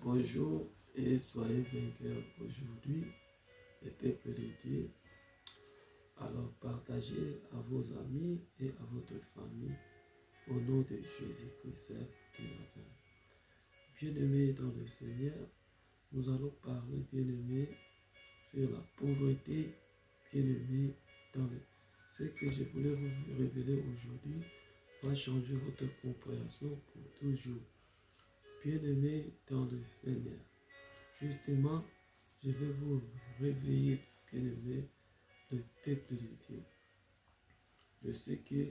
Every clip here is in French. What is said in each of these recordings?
Bonjour et soyez vainqueurs aujourd'hui, les peuples de Dieu. Alors partagez à vos amis et à votre famille au nom de Jésus-Christ de Nazareth. Bien-aimés dans le Seigneur, nous allons parler, bien-aimés, sur la pauvreté, bien-aimés dans le... Ce que je voulais vous révéler aujourd'hui va changer votre compréhension pour toujours. Bien-aimés dans le Seigneur, justement, je vais vous réveiller, bien-aimés, le peuple de Dieu. Je sais que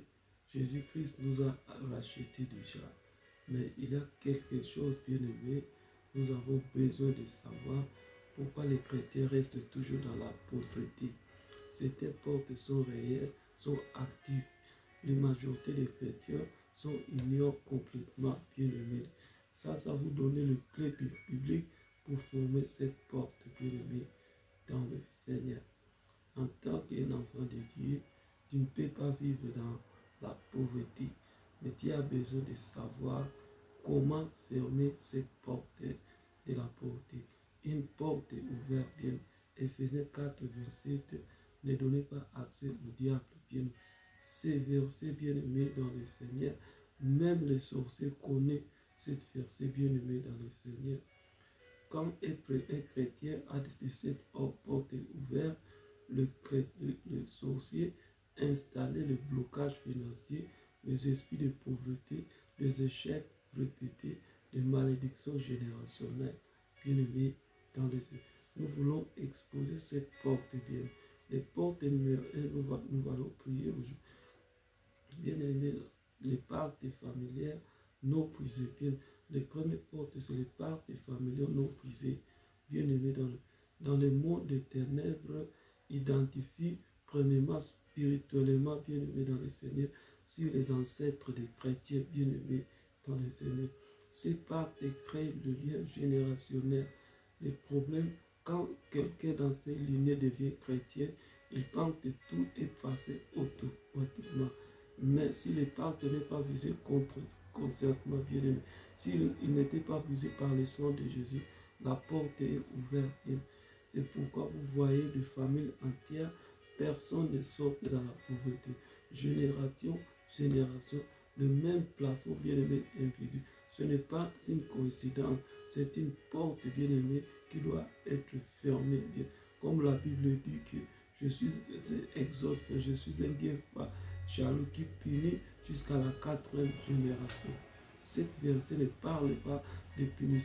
Jésus-Christ nous a rachetés déjà, mais il y a quelque chose, bien-aimés, nous avons besoin de savoir pourquoi les chrétiens restent toujours dans la pauvreté. Certaines portes sont réelles, sont actives. La majorité des chrétiens ignorent complètement, bien-aimés. Ça vous donne le clé biblique pour former cette porte, bien-aimée, dans le Seigneur. En tant qu'un enfant de Dieu, tu ne peux pas vivre dans la pauvreté, mais tu as besoin de savoir comment fermer cette porte de la pauvreté. Une porte ouverte, bien. Éphésiens 4, 27, ne donnez pas accès au diable, bien. Ces versets, bien-aimés dans le Seigneur, même les sorciers connaissent cette verset, bien-aimé dans le Seigneur. Comme un chrétien a cette porte ouverte, le sorcier installait le blocage financier, les esprits de pauvreté, les échecs répétés, les malédictions générationnelles. Bien-aimés dans le Seigneur, nous voulons exposer cette porte bien. Les portes numéro 1, nous allons prier aujourd'hui. Bien-aimés, les parties familières non prisées. Les premières portes, c'est les parties familières non prisées. Bien-aimés, dans le monde des ténèbres, identifie premièrement spirituellement, bien-aimés dans le Seigneur, sur les ancêtres des chrétiens, bien-aimés dans le Seigneur. Ces parties créent le lien générationnel. Les problèmes, quand quelqu'un dans ses lignées devient chrétien, il pense que tout est passé automatiquement. Mais si les parts n'est pas visé concrètement, bien aimé, s'il n'était pas visé par le sang de Jésus, la porte est ouverte. C'est pourquoi vous voyez de familles entières, personne ne sort dans la pauvreté. Génération, le même plafond, bien aimé, invisible. Ce n'est pas une coïncidence, c'est une porte, bien aimée, qui doit être fermée. Bien. Comme la Bible dit que je suis un Dieu jaloux qui punit jusqu'à la 4e génération. Cette verset ne parle pas de punition.